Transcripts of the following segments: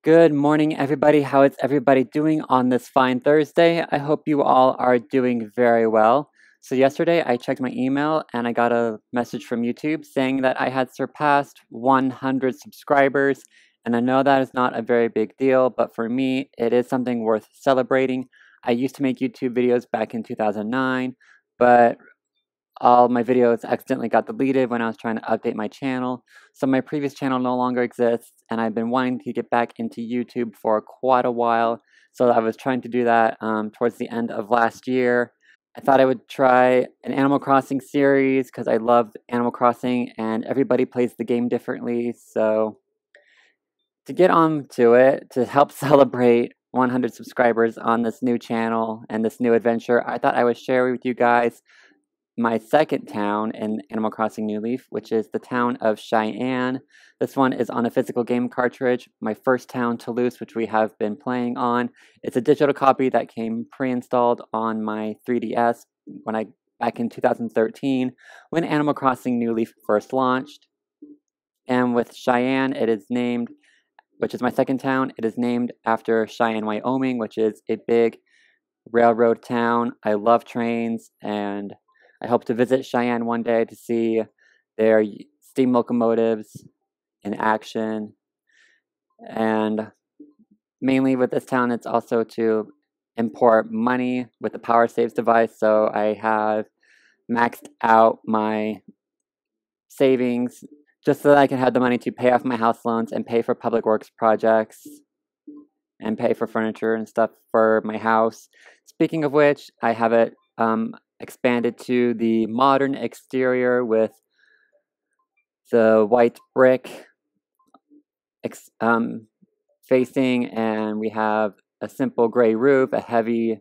Good morning, everybody. How is everybody doing on this fine Thursday? I hope you all are doing very well. So, yesterday I checked my email and I got a message from YouTube saying that I had surpassed 100 subscribers. And I know that is not a very big deal, but for me, it is something worth celebrating. I used to make YouTube videos back in 2009, but all my videos accidentally got deleted when I was trying to update my channel. So my previous channel no longer exists, and I've been wanting to get back into YouTube for quite a while. So I was trying to do that towards the end of last year. I thought I would try an Animal Crossing series because I love Animal Crossing and everybody plays the game differently. So to get on to it, to help celebrate 100 subscribers on this new channel and this new adventure, I thought I would share with you guys my second town in Animal Crossing New Leaf, which is the town of Cheyenne. This one is on a physical game cartridge. My first town, Toulouse, which we have been playing on. It's a digital copy that came pre-installed on my 3DS back in 2013 when Animal Crossing New Leaf first launched. And with Cheyenne, it is named, which is my second town, it is named after Cheyenne, Wyoming, which is a big railroad town. I love trains, and I hope to visit Cheyenne one day to see their steam locomotives in action. And mainly with this town, it's also to import money with the power saves device. So I have maxed out my savings just so that I can have the money to pay off my house loans and pay for public works projects and pay for furniture and stuff for my house. Speaking of which, I have it expanded to the modern exterior with the white brick facing, and we have a simple gray roof, a heavy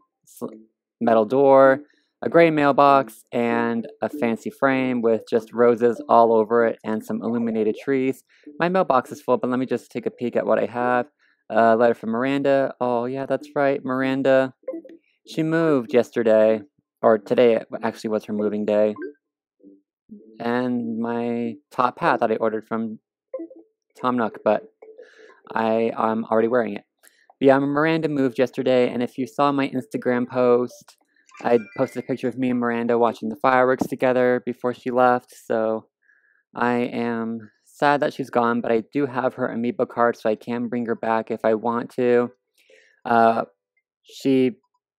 metal door, a gray mailbox, and a fancy frame with just roses all over it and some illuminated trees. My mailbox is full, but let me just take a peek at what I have. A letter from Miranda. Oh, yeah, that's right, Miranda. She moved yesterday, or today actually was her moving day. And my top hat that I ordered from Tom Nook, but I'm already wearing it. But yeah, Miranda moved yesterday, and if you saw my Instagram post, I posted a picture of me and Miranda watching the fireworks together before she left, so I am sad that she's gone, but I do have her amiibo card, so I can bring her back if I want to.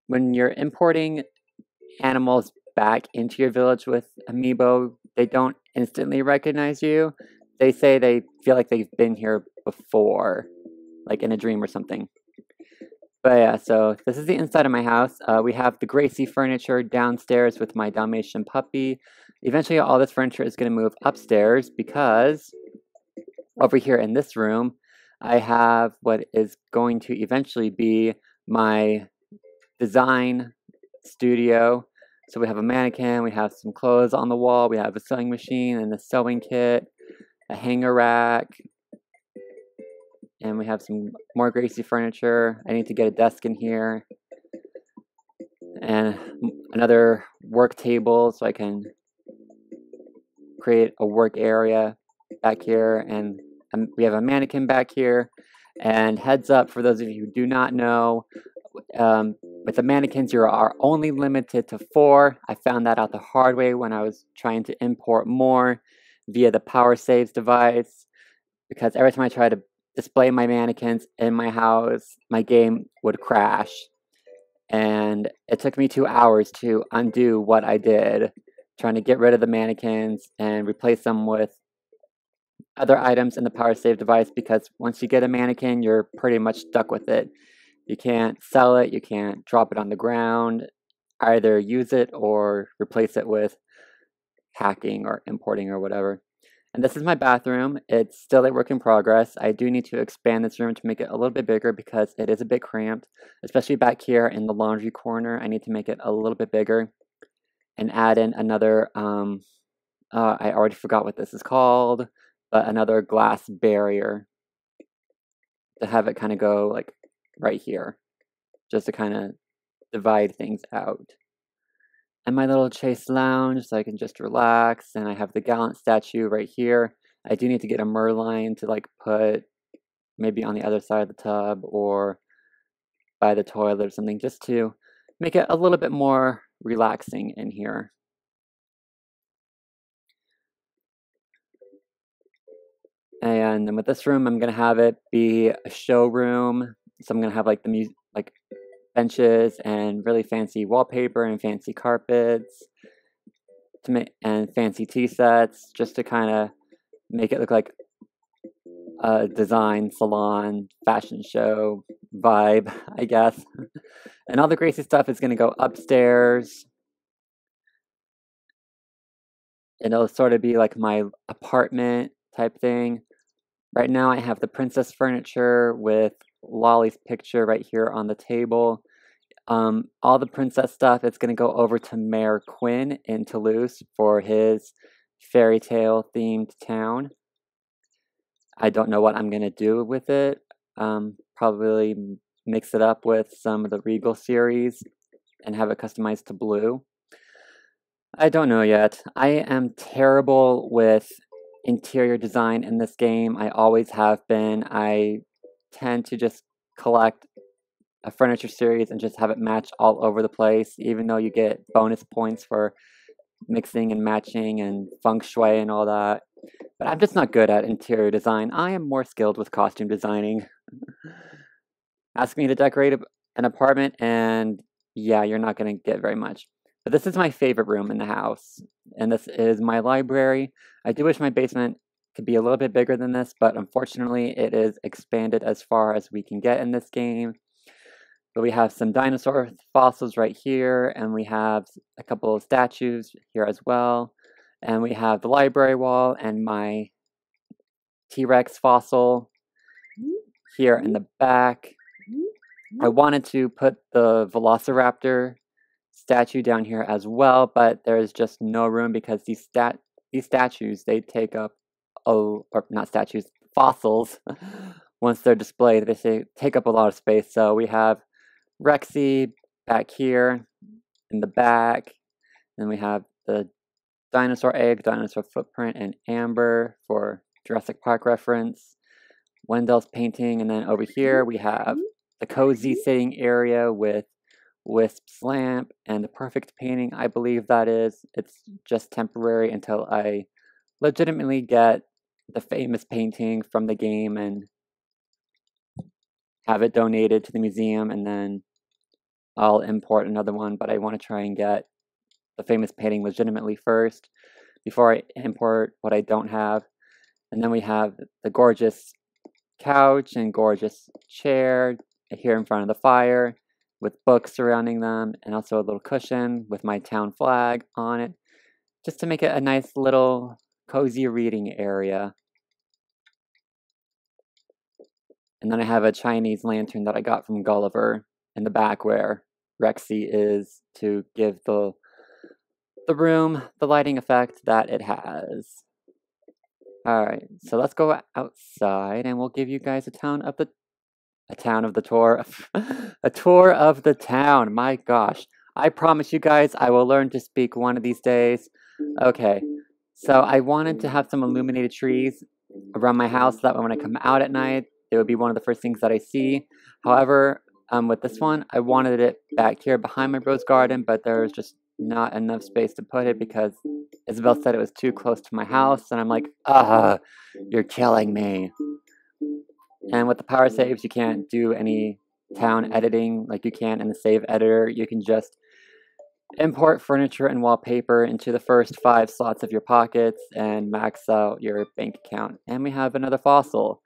When you're importing animals back into your village with amiibo, they don't instantly recognize you. They say they feel like they've been here before, like in a dream or something. But yeah, so this is the inside of my house. We have the Gracie furniture downstairs with my Dalmatian puppy. Eventually, all this furniture is going to move upstairs because over here in this room, I have what is going to eventually be my design studio. So we have a mannequin, we have some clothes on the wall, we have a sewing machine and a sewing kit, a hanger rack, and we have some more Gracie furniture. I need to get a desk in here, and another work table so I can create a work area back here, and we have a mannequin back here. And heads up, for those of you who do not know, with the mannequins, you are only limited to 4. I found that out the hard way when I was trying to import more via the power saves device, because every time I tried to display my mannequins in my house, my game would crash. And it took me 2 hours to undo what I did, trying to get rid of the mannequins and replace them with other items in the power save device, because once you get a mannequin, you're pretty much stuck with it. You can't sell it, you can't drop it on the ground, either use it or replace it with hacking or importing or whatever. And this is my bathroom. It's still a work in progress. I do need to expand this room to make it a little bit bigger because it is a bit cramped, especially back here in the laundry corner. I need to make it a little bit bigger and add in another, I already forgot what this is called, but another glass barrier to have it kind of go like right here, just to kind of divide things out. And my little Chase lounge so I can just relax, and I have the Gallant statue right here. I do need to get a Merlion to like put maybe on the other side of the tub or by the toilet or something, just to make it a little bit more relaxing in here. And then with this room, I'm gonna have it be a showroom. So I'm gonna have like the music, like benches and really fancy wallpaper and fancy carpets to make and fancy tea sets, just to kind of make it look like a design salon, fashion show vibe, I guess. And all the Gracie stuff is gonna go upstairs. And it'll sort of be like my apartment type thing. Right now I have the princess furniture with Lolly's picture right here on the table. All the princess stuff is going to go over to Mayor Quinn in Toulouse for his fairy tale themed town. I don't know what I'm going to do with it. Probably mix it up with some of the Regal series and have it customized to blue. I don't know yet. I am terrible with interior design in this game. I always have been. I tend to just collect a furniture series and just have it match all over the place, even though you get bonus points for mixing and matching and feng shui and all that. But I'm just not good at interior design. I am more skilled with costume designing. Ask me to decorate an apartment and yeah, you're not going to get very much. But this is my favorite room in the house, and this is my library. I do wish my basement could be a little bit bigger than this, but unfortunately it is expanded as far as we can get in this game. But we have some dinosaur fossils right here, and we have a couple of statues here as well. And we have the library wall and my T-Rex fossil here in the back. I wanted to put the Velociraptor statue down here as well, but there's just no room because these statues, they take up, or not statues, fossils, once they're displayed, they take up a lot of space. So we have Rexy back here in the back, and we have the dinosaur egg, dinosaur footprint, and Amber for Jurassic Park reference, Wendell's painting, and then over here we have the cozy sitting area with Wisp's lamp and the perfect painting, I believe that is. It's just temporary until I legitimately get the famous painting from the game and have it donated to the museum, and then I'll import another one, but I want to try and get the famous painting legitimately first before I import what I don't have. And then we have the gorgeous couch and gorgeous chair here in front of the fire with books surrounding them, and also a little cushion with my town flag on it, just to make it a nice little cozy reading area. And then I have a Chinese lantern that I got from Gulliver in the back where Rexy is, to give the room the lighting effect that it has. Alright, so let's go outside and we'll give you guys a tour of the town. My gosh, I promise you guys I will learn to speak one of these days. Okay, so I wanted to have some illuminated trees around my house so that when I come out at night, it would be one of the first things that I see. However, with this one, I wanted it back here behind my rose garden, but there's just not enough space to put it because Isabel said it was too close to my house, and I'm like, you're killing me. And with the power saves, you can't do any town editing like you can in the save editor. You can just import furniture and wallpaper into the first 5 slots of your pockets and max out your bank account. And we have another fossil.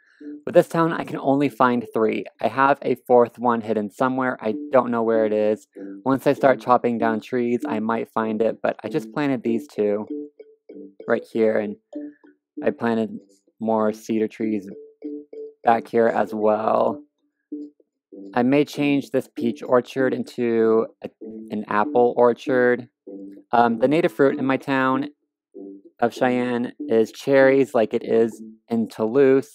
With this town, I can only find 3. I have a 4th one hidden somewhere. I don't know where it is. Once I start chopping down trees, I might find it, but I just planted these 2 right here, and I planted more cedar trees back here as well. I may change this peach orchard into an apple orchard. The native fruit in my town of Cheyenne is cherries, like it is in Toulouse.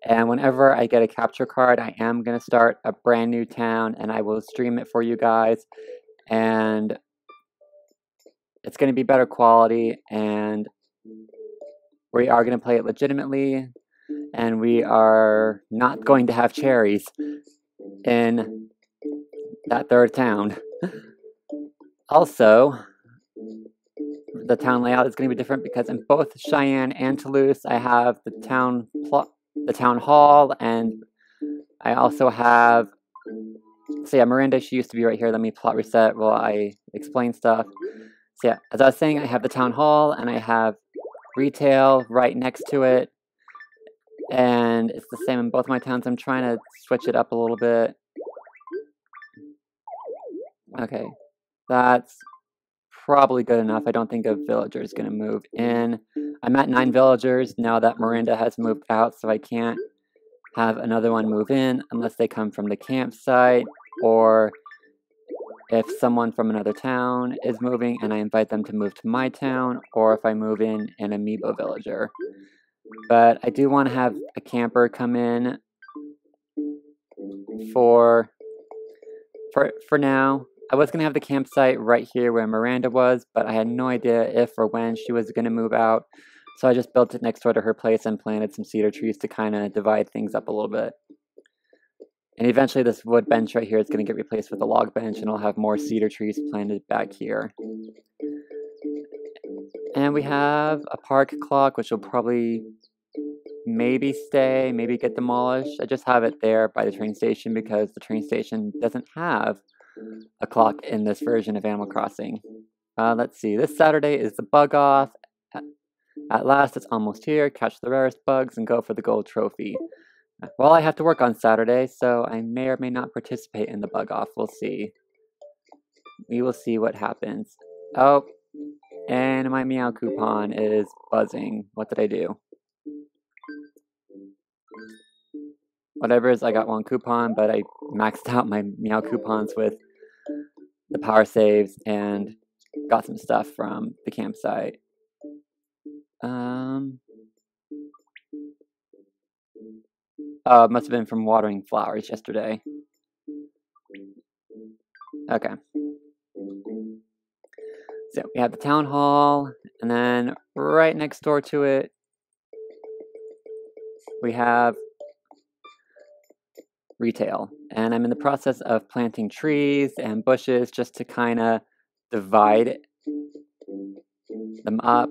And whenever I get a capture card, I am going to start a brand new town, and I will stream it for you guys. And it's going to be better quality, and we are going to play it legitimately. And we are not going to have cherries in that third town. Also, the town layout is going to be different because in both Cheyenne and Toulouse, I have the town hall, and I also have. So yeah, Miranda, she used to be right here. Let me plot reset while I explain stuff. So yeah, as I was saying, I have the town hall and I have retail right next to it. And it's the same in both my towns. I'm trying to switch it up a little bit. Okay, that's probably good enough. I don't think a villager is going to move in. I'm at 9 villagers now that Miranda has moved out, so I can't have another one move in unless they come from the campsite, or if someone from another town is moving and I invite them to move to my town, or if I move in an amiibo villager. But I do want to have a camper come in for now. I was going to have the campsite right here where Miranda was, but I had no idea if or when she was going to move out. So I just built it next door to her place and planted some cedar trees to kind of divide things up a little bit. And eventually this wood bench right here is going to get replaced with a log bench, and I'll have more cedar trees planted back here. And we have a park clock, which will probably maybe stay, maybe get demolished. I just have it there by the train station because the train station doesn't have a clock in this version of Animal Crossing. Let's see, this Saturday is the bug off. At last, it's almost here. Catch the rarest bugs and go for the gold trophy. Well, I have to work on Saturday, so I may or may not participate in the bug off. We'll see. We will see what happens. Oh, and my meow coupon is buzzing. What did I do? Whatever it is, I got 1 coupon, but I maxed out my meow coupons with the power saves and got some stuff from the campsite. It must have been from watering flowers yesterday. Okay. So we have the town hall, and then right next door to it, we have retail. And I'm in the process of planting trees and bushes just to kind of divide them up.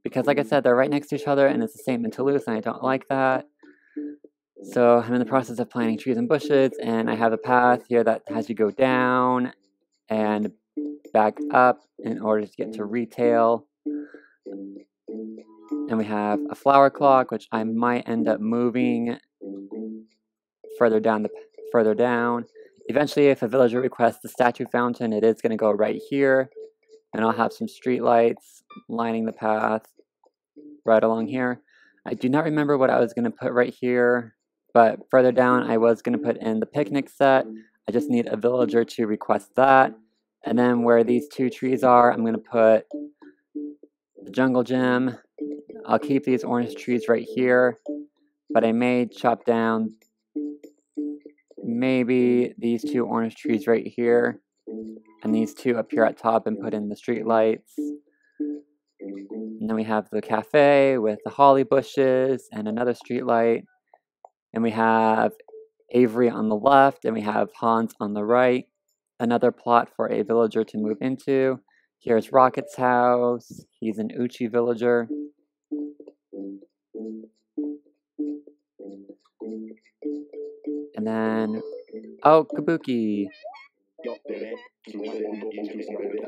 Because like I said, they're right next to each other, and it's the same in Toulouse, and I don't like that. So I'm in the process of planting trees and bushes, and I have a path here that has you go down and back up in order to get to retail. And we have a flower clock, which I might end up moving further down. Eventually, if a villager requests the statue fountain, it is going to go right here, and I'll have some street lights lining the path right along here. I do not remember what I was going to put right here, but further down I was going to put in the picnic set. I just need a villager to request that. And then where these 2 trees are, I'm going to put the jungle gym. I'll keep these orange trees right here, but I may chop down maybe these 2 orange trees right here and these 2 up here at top and put in the street lights. And then we have the cafe with the holly bushes and another street light. And we have Avery on the left, and we have Hans on the right. Another plot for a villager to move into. Here's Rocket's house. He's an Uchi villager. And then, oh, Kabuki.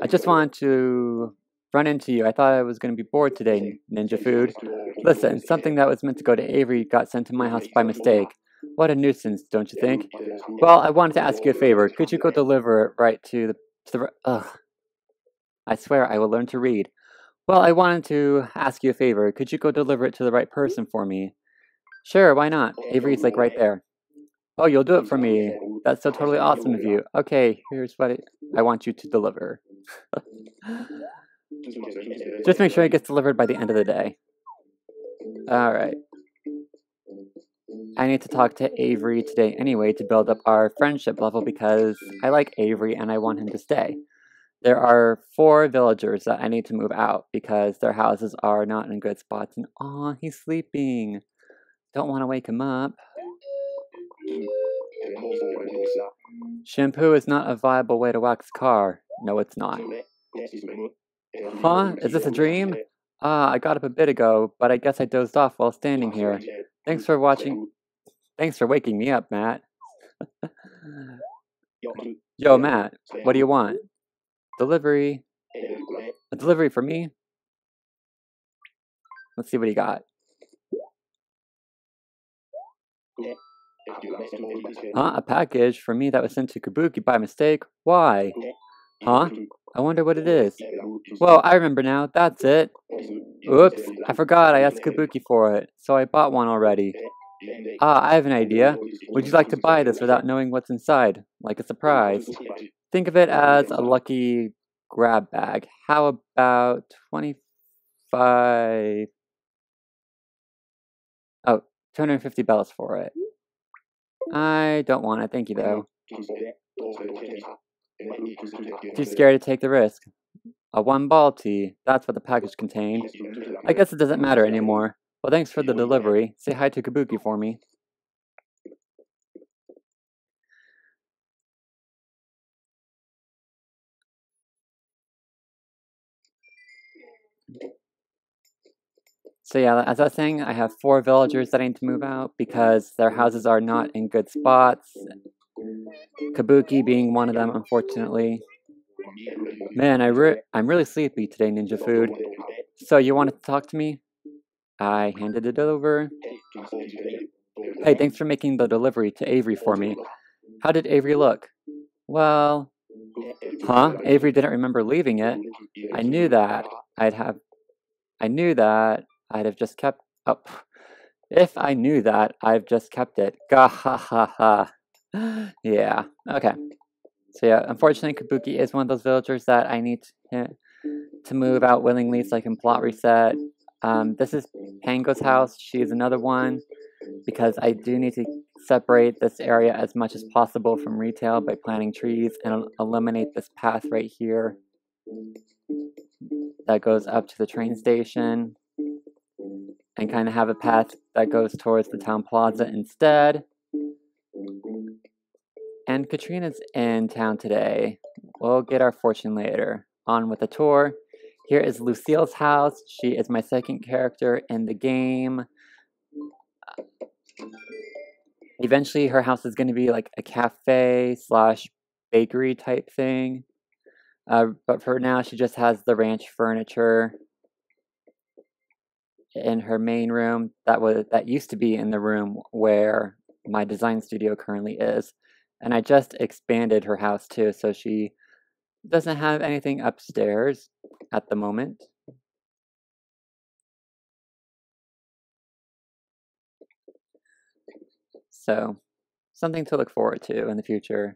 I just wanted to run into you. I thought I was going to be bored today, Ninja Food. Listen, something that was meant to go to Avery got sent to my house by mistake. What a nuisance, don't you think? Well, I wanted to ask you a favor. Could you go deliver it right to the ugh. I swear I will learn to read. Well, I wanted to ask you a favor. Could you go deliver it to the right person for me? Sure, why not? Avery's like right there. Oh, you'll do it for me. That's so totally awesome of you. Okay, here's what I want you to deliver. Just make sure it gets delivered by the end of the day. Alright. I need to talk to Avery today anyway to build up our friendship level because I like Avery and I want him to stay. There are 4 villagers that I need to move out because their houses are not in good spots. And aw, he's sleeping. Don't want to wake him up. Shampoo is not a viable way to wax a car. No, it's not. Huh? Is this a dream? Ah, I got up a bit ago, but I guess I dozed off while standing here. Thanks for watching. Thanks for waking me up, Matt. Yo, Matt, what do you want? Delivery. A delivery for me? Let's see what he got. Huh? A package for me that was sent to Kabuki by mistake? Why? Huh? I wonder what it is. Well, I remember now. That's it. Oops, I forgot I asked Kabuki for it, so I bought one already. Ah, I have an idea. Would you like to buy this without knowing what's inside? Like a surprise. Think of it as a lucky grab bag. How about 25... Oh, 250 bells for it. I don't want it, thank you though. Too scared to take the risk. A one-ball tea, that's what the package contained. I guess it doesn't matter anymore. Well, thanks for the delivery. Say hi to Kabuki for me. So yeah, as I was saying, I have 4 villagers that need to move out because their houses are not in good spots. Kabuki being one of them, unfortunately. Man, I'm really sleepy today, Ninja Food. So you wanted to talk to me? I handed it over. Hey, thanks for making the delivery to Avery for me. How did Avery look? Well... Huh? Avery didn't remember leaving it. I knew that I'd have just kept up. If I knew that, I've just kept it. Gah ha ha ha. Yeah, okay. So yeah, unfortunately, Kabuki is one of those villagers that I need to move out willingly so I can plot reset. This is Pango's house. She is another one because I do need to separate this area as much as possible from retail by planting trees and eliminate this path right here that goes up to the train station and kind of have a path that goes towards the town plaza instead. And Katrina's in town today. We'll get our fortune later. On with the tour. Here is Lucille's house. She is my second character in the game. Eventually her house is going to be like a cafe slash bakery type thing. But for now she just has the ranch furniture in her main room that used to be in the room where my design studio currently is. And I just expanded her house too, so she doesn't have anything upstairs at the moment. So, something to look forward to in the future.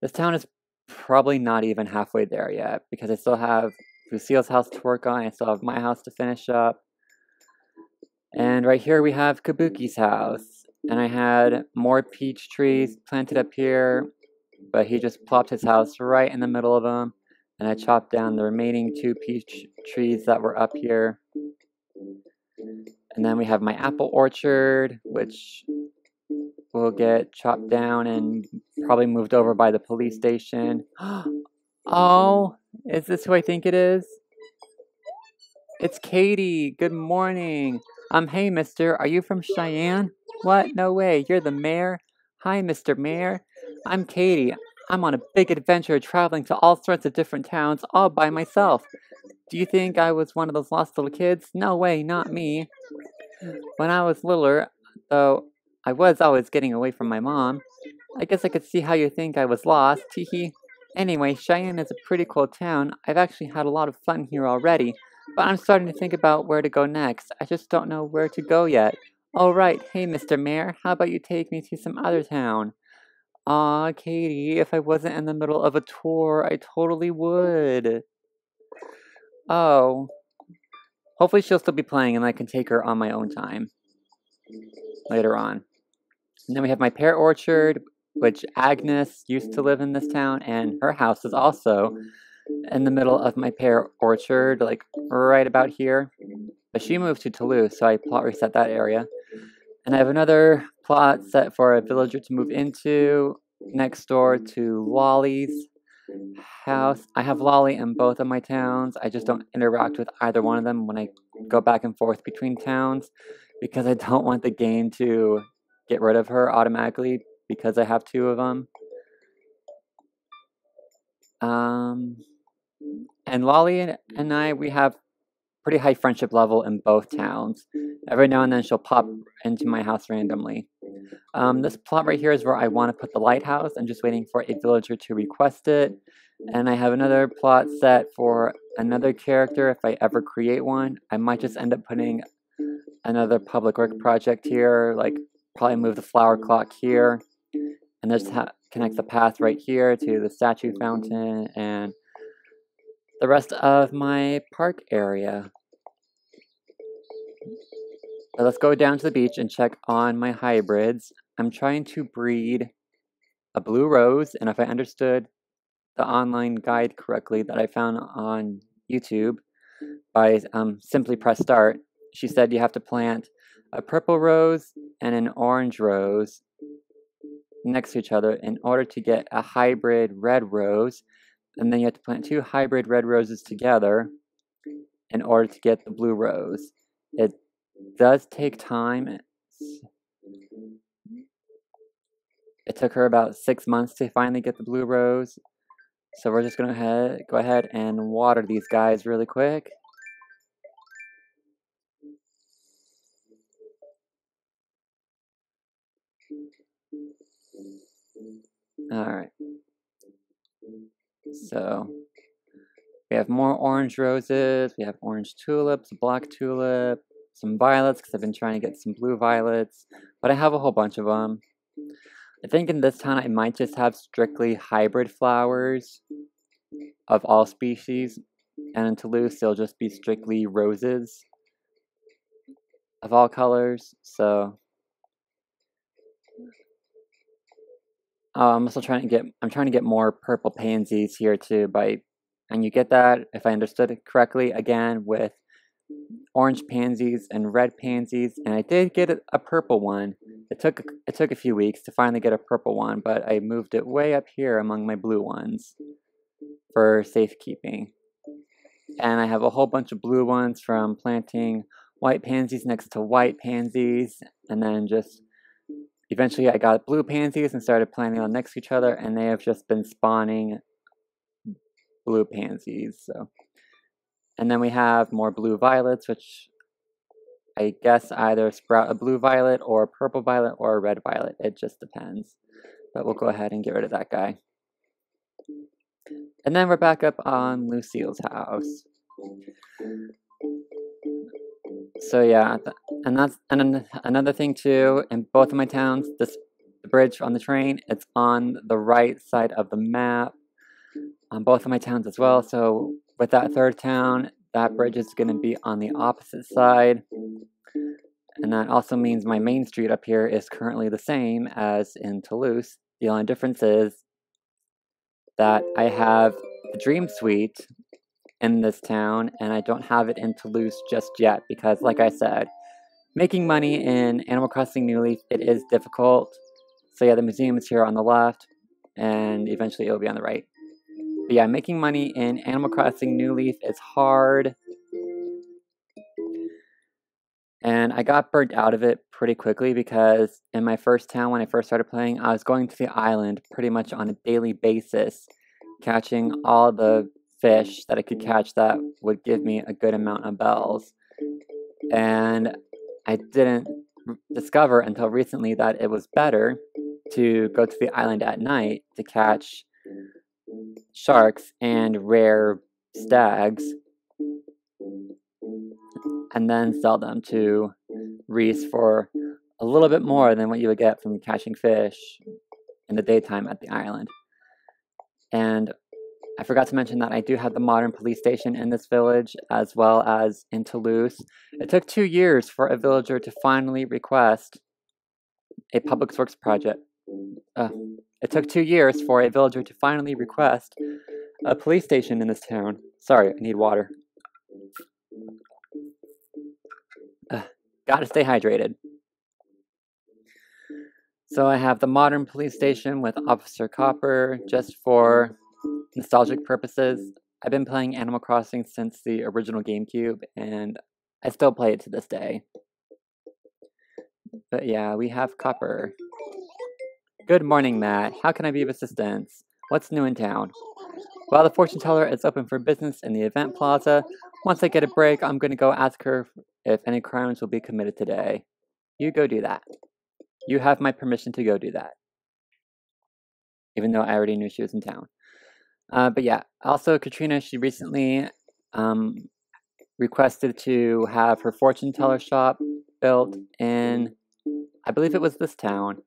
This town is probably not even halfway there yet, because I still have Lucille's house to work on, I still have my house to finish up. And right here we have Kabuki's house. And I had more peach trees planted up here, but he just plopped his house right in the middle of them. And I chopped down the remaining 2 peach trees that were up here. And then we have my apple orchard, which will get chopped down and probably moved over by the police station. Oh, is this who I think it is? It's Katie. Good morning. Hey, mister. Are you from Cheyenne? What? No way. You're the mayor? Hi, Mr. Mayor. I'm Katie. I'm on a big adventure traveling to all sorts of different towns all by myself. Do you think I was one of those lost little kids? No way, not me. When I was littler, though, I was always getting away from my mom. I guess I could see how you think I was lost, teehee. Anyway, Cheyenne is a pretty cool town. I've actually had a lot of fun here already, but I'm starting to think about where to go next. I just don't know where to go yet. Oh right, hey Mr. Mayor, how about you take me to some other town? Aw, Katie, if I wasn't in the middle of a tour, I totally would. Oh. Hopefully she'll still be playing and I can take her on my own time later on. And then we have my pear orchard, which Agnes used to live in this town, and her house is also in the middle of my pear orchard, like right about here. But she moved to Toulouse, so I plot reset that area. And I have another plot set for a villager to move into next door to Lolly's house. I have Lolly in both of my towns. I just don't interact with either one of them when I go back and forth between towns because I don't want the game to get rid of her automatically because I have two of them. And Lolly and I, we have pretty high friendship level in both towns. Every now and then she'll pop into my house randomly. This plot right here is where I want to put the lighthouse. I'm just waiting for a villager to request it. And I have another plot set for another character if I ever create one. I might just end up putting another public work project here, like probably move the flower clock here. And this connects the path right here to the statue fountain and the rest of my park area. So let's go down to the beach and check on my hybrids. I'm trying to breed a blue rose, and if I understood the online guide correctly that I found on YouTube by Simply Press Start, she said you have to plant a purple rose and an orange rose next to each other in order to get a hybrid red rose, and then you have to plant two hybrid red roses together in order to get the blue rose. It does take time. It took her about 6 months to finally get the blue rose. So we're just gonna go ahead and water these guys really quick. Alright. So we have more orange roses, we have orange tulips, black tulip, some violets because I've been trying to get some blue violets, but I have a whole bunch of them. I think in this town I might just have strictly hybrid flowers of all species, and in Toulouse they'll just be strictly roses of all colors. So I'm also trying to get more purple pansies here too and you get that, if I understood it correctly, again with orange pansies and red pansies, and I did get a purple one. It took a few weeks to finally get a purple one, but I moved it way up here among my blue ones for safekeeping. And I have a whole bunch of blue ones from planting white pansies next to white pansies, and then just eventually I got blue pansies and started planting them next to each other, and they have just been spawning blue pansies. So, and then we have more blue violets, which I guess either sprout a blue violet or a purple violet or a red violet. It just depends. But we'll go ahead and get rid of that guy. And then we're back up on Lucille's house. So yeah, and another thing too, in both of my towns, the bridge on the train, it's on the right side of the map on both of my towns as well. So with that third town, that bridge is going to be on the opposite side. And that also means my main street up here is currently the same as in Toulouse. The only difference is that I have the Dream Suite in this town, and I don't have it in Toulouse just yet because, like I said, making money in Animal Crossing New Leaf, it is difficult. So yeah, the museum is here on the left, and eventually it'll be on the right. But yeah, making money in Animal Crossing New Leaf is hard. And I got burnt out of it pretty quickly because in my first town, when I first started playing, I was going to the island pretty much on a daily basis, catching all the fish that I could catch that would give me a good amount of bells. And I didn't discover until recently that it was better to go to the island at night to catch sharks and rare stags and then sell them to Reese for a little bit more than what you would get from catching fish in the daytime at the island. And I forgot to mention that I do have the modern police station in this village as well as in Toulouse. It took 2 years for a villager to finally request a public works project. It took 2 years for a villager to finally request a police station in this town. Sorry, I need water. Gotta stay hydrated. So I have the modern police station with Officer Copper, just for nostalgic purposes. I've been playing Animal Crossing since the original GameCube, and I still play it to this day. But yeah, we have Copper. Good morning, Matt. How can I be of assistance? What's new in town? Well, the fortune teller is open for business in the event plaza. Once I get a break, I'm going to go ask her if any crimes will be committed today. You go do that. You have my permission to go do that. Even though I already knew she was in town. But yeah, also Katrina, she recently requested to have her fortune teller shop built in, I believe it was this town.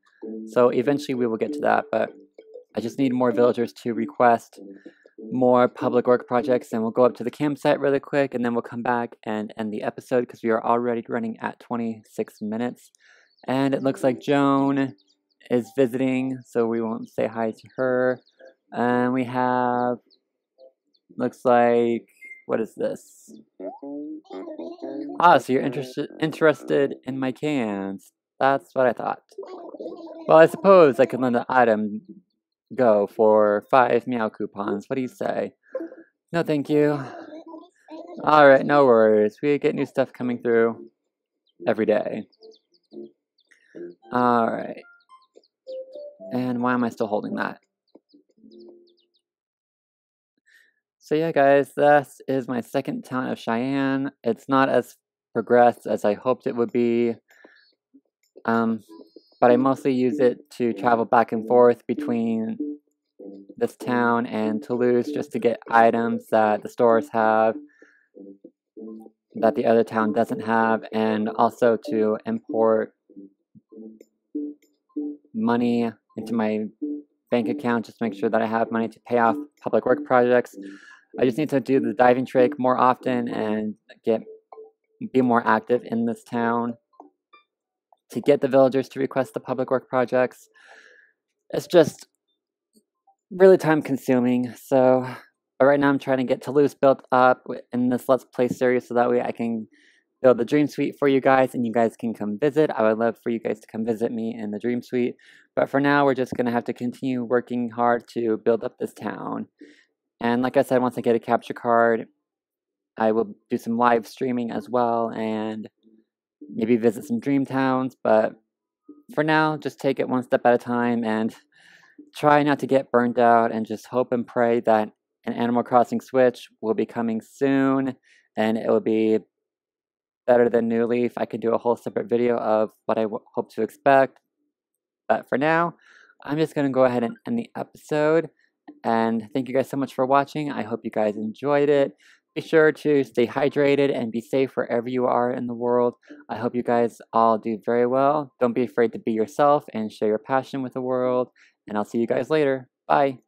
So eventually we will get to that, but I just need more villagers to request more public work projects, and we'll go up to the campsite really quick, and then we'll come back and end the episode because we are already running at 26 minutes. And it looks like Joan is visiting, so we won't say hi to her. And we have, looks like, what is this? Ah, so you're interested in my cans. That's what I thought. Well, I suppose I could let the item go for 5 meow coupons. What do you say? No, thank you. Alright, no worries. We get new stuff coming through every day. Alright. And why am I still holding that? So yeah, guys, this is my second town of Cheyenne. It's not as progressed as I hoped it would be. But I mostly use it to travel back and forth between this town and Toulouse just to get items that the stores have that the other town doesn't have, and also to import money into my bank account just to make sure that I have money to pay off public work projects. I just need to do the diving trick more often and be more active in this town to get the villagers to request the public work projects. It's just really time consuming. So but right now I'm trying to get Toulouse built up in this Let's Play series so that way I can build the Dream Suite for you guys and you guys can come visit. I would love for you guys to come visit me in the Dream Suite. But for now, we're just going to have to continue working hard to build up this town. And like I said, once I get a capture card, I will do some live streaming as well and maybe visit some dream towns. But for now, just take it one step at a time and try not to get burnt out, and just hope and pray that an Animal Crossing Switch will be coming soon and it will be better than New Leaf. I could do a whole separate video of what I hope to expect. But for now, I'm just going to go ahead and end the episode. And thank you guys so much for watching. I hope you guys enjoyed it. Be sure to stay hydrated and be safe wherever you are in the world. I hope you guys all do very well. Don't be afraid to be yourself and share your passion with the world. And I'll see you guys later. Bye.